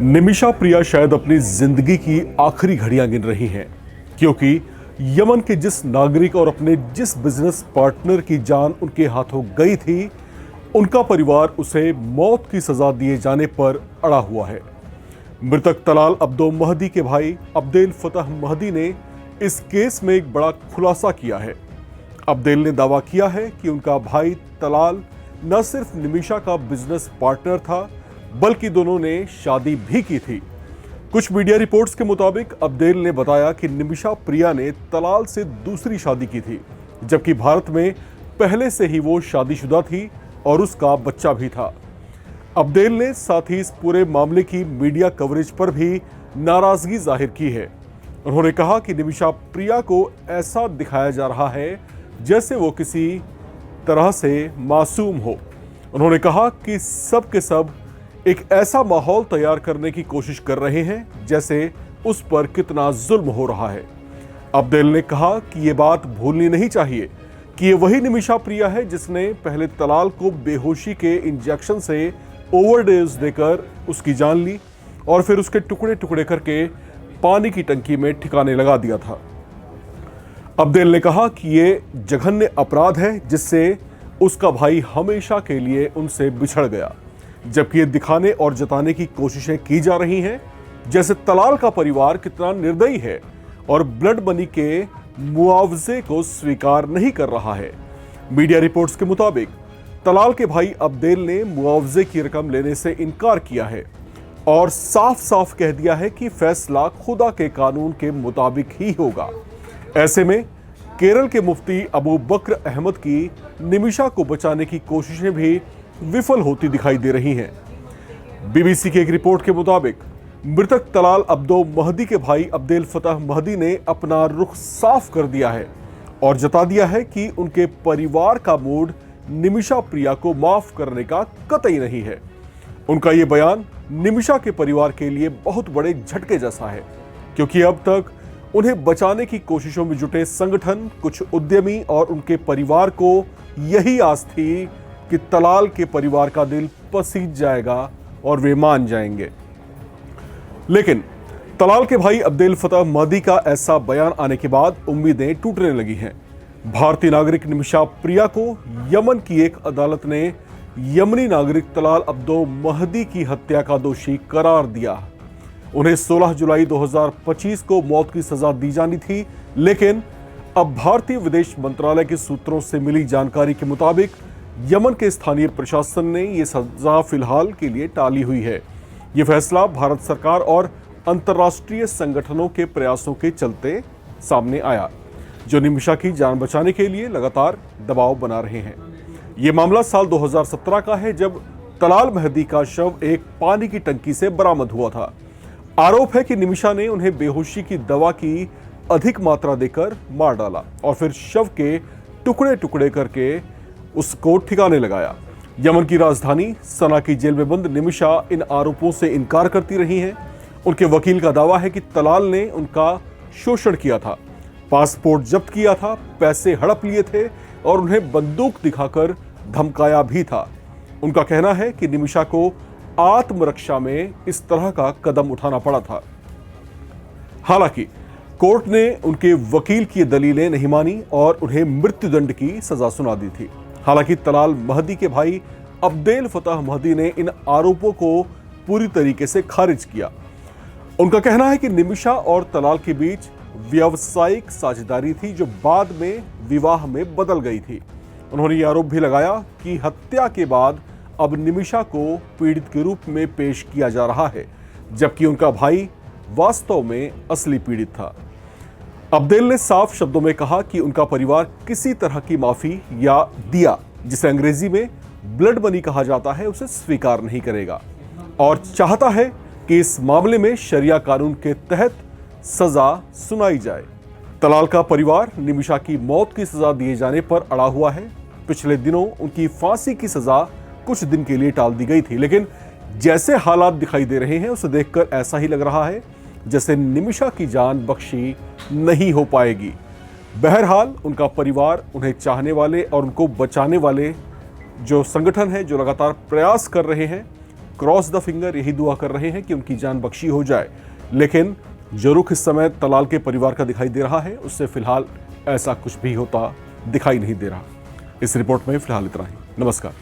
निमिषा प्रिया शायद अपनी जिंदगी की आखिरी घड़ियां गिन रही हैं, क्योंकि यमन के जिस नागरिक और अपने जिस बिजनेस पार्टनर की जान उनके हाथों गई थी, उनका परिवार उसे मौत की सजा दिए जाने पर अड़ा हुआ है। मृतक तलाल अब्दो महदी के भाई अब्देल फतह महदी ने इस केस में एक बड़ा खुलासा किया है। अब्देल ने दावा किया है कि उनका भाई तलाल न सिर्फ निमिषा का बिजनेस पार्टनर था, बल्कि दोनों ने शादी भी की थी। कुछ मीडिया रिपोर्ट्स के मुताबिक अब्देल ने बताया कि निमिषा प्रिया ने तलाल से दूसरी शादी की थी, जबकि भारत में पहले से ही वो शादीशुदा थी और उसका बच्चा भी था। अब्देल ने साथ ही इस पूरे मामले की मीडिया कवरेज पर भी नाराजगी जाहिर की है। उन्होंने कहा कि निमिषा प्रिया को ऐसा दिखाया जा रहा है जैसे वो किसी तरह से मासूम हो। उन्होंने कहा कि सब के सब एक ऐसा माहौल तैयार करने की कोशिश कर रहे हैं जैसे उस पर कितना जुल्म हो रहा है। अब्देल ने कहा कि ये बात भूलनी नहीं चाहिए कि ये वही निमिषा प्रिया है जिसने पहले तलाल को बेहोशी के इंजेक्शन से ओवरडोज देकर उसकी जान ली और फिर उसके टुकड़े टुकड़े करके पानी की टंकी में ठिकाने लगा दिया था। अब्देल ने कहा कि ये जघन्य अपराध है जिससे उसका भाई हमेशा के लिए उनसे बिछड़ गया, जबकि ये दिखाने और जताने की कोशिशें की जा रही हैं जैसे तलाल का परिवार कितना निर्दयी है और ब्लड मनी के मुआवजे को स्वीकार नहीं कर रहा है। मीडिया रिपोर्ट्स के मुताबिक तलाल के भाई अब्देल ने मुआवजे की रकम लेने से इनकार किया है और साफ साफ कह दिया है कि फैसला खुदा के कानून के मुताबिक ही होगा। ऐसे में केरल के मुफ्ती अबू बकर अहमद की निमिषा को बचाने की कोशिशें भी विफल होती दिखाई दे रही हैं। बीबीसी की एक रिपोर्ट के मुताबिक मृतक तलाल अब्दो महदी के भाई अब्देल फतह महदी ने अपना रुख साफ कर दिया है और जता दिया है कि उनके परिवार का मूड निमिषा प्रिया को माफ करने का कतई नहीं है। उनका ये बयान निमिषा के परिवार के लिए बहुत बड़े झटके जैसा है, क्योंकि अब तक उन्हें बचाने की कोशिशों में जुटे संगठन, कुछ उद्यमी और उनके परिवार को यही आस थी कि तलाल के परिवार का दिल पसीज जाएगा और वे मान जाएंगे। लेकिन तलाल के भाई अब्देल फतह महदी का ऐसा बयान आने के बाद उम्मीदें टूटने लगी हैं। भारतीय नागरिक निमिषा प्रिया को यमन की एक अदालत ने यमनी नागरिक तलाल अब्दो महदी की हत्या का दोषी करार दिया। उन्हें 16 जुलाई 2025 को मौत की सजा दी जानी थी, लेकिन अब भारतीय विदेश मंत्रालय के सूत्रों से मिली जानकारी के मुताबिक यमन के स्थानीय प्रशासन ने यह सजा फिलहाल के लिए टाली हुई है। यह फैसला भारत सरकार और अंतर्राष्ट्रीय संगठनों के प्रयासों के चलते सामने आया, जो निमिषा की जान बचाने के लिए लगातार दबाव बना रहे हैं। यह मामला साल 2017 का है, जब तलाल महदी का शव एक पानी की टंकी से बरामद हुआ था। आरोप है कि निमिषा ने उन्हें बेहोशी की दवा की अधिक मात्रा देकर मार डाला और फिर शव के टुकड़े टुकड़े करके उसको ठिकाने लगाया। यमन की राजधानी सना की जेल में बंद निमिषा इन आरोपों से इनकार करती रही हैं। उनके वकील का दावा है कि तलाल ने उनका शोषण किया था, पासपोर्ट जब्त किया था, पैसे हड़प लिए थे और उन्हें बंदूक दिखाकर धमकाया भी था। उनका कहना है कि निमिषा को आत्मरक्षा में इस तरह का कदम उठाना पड़ा था। हालांकि कोर्ट ने उनके वकील की दलीलें नहीं मानी और उन्हें मृत्युदंड की सजा सुना दी थी। हालांकि तलाल महदी के भाई अब्देल फतह महदी ने इन आरोपों को पूरी तरीके से खारिज किया। उनका कहना है कि निमिषा और तलाल के बीच व्यावसायिक साझेदारी थी, जो बाद में विवाह में बदल गई थी। उन्होंने ये आरोप भी लगाया कि हत्या के बाद अब निमिषा को पीड़ित के रूप में पेश किया जा रहा है, जबकि उनका भाई वास्तव में असली पीड़ित था। अब्देल ने साफ शब्दों में कहा कि उनका परिवार किसी तरह की माफी या दिया, जिसे अंग्रेजी में ब्लड मनी कहा जाता है, उसे स्वीकार नहीं करेगा और चाहता है कि इस मामले में शरिया कानून के तहत सजा सुनाई जाए। तलाल का परिवार निमिषा की मौत की सजा दिए जाने पर अड़ा हुआ है। पिछले दिनों उनकी फांसी की सजा कुछ दिन के लिए टाल दी गई थी, लेकिन जैसे हालात दिखाई दे रहे हैं उसे देखकर ऐसा ही लग रहा है जैसे निमिषा की जान बख्शी नहीं हो पाएगी। बहरहाल उनका परिवार, उन्हें चाहने वाले और उनको बचाने वाले जो संगठन है, जो लगातार प्रयास कर रहे हैं, क्रॉस द फिंगर यही दुआ कर रहे हैं कि उनकी जान बख्शी हो जाए। लेकिन जो रुख इस समय तलाल के परिवार का दिखाई दे रहा है, उससे फिलहाल ऐसा कुछ भी होता दिखाई नहीं दे रहा। इस रिपोर्ट में फिलहाल इतना ही। नमस्कार।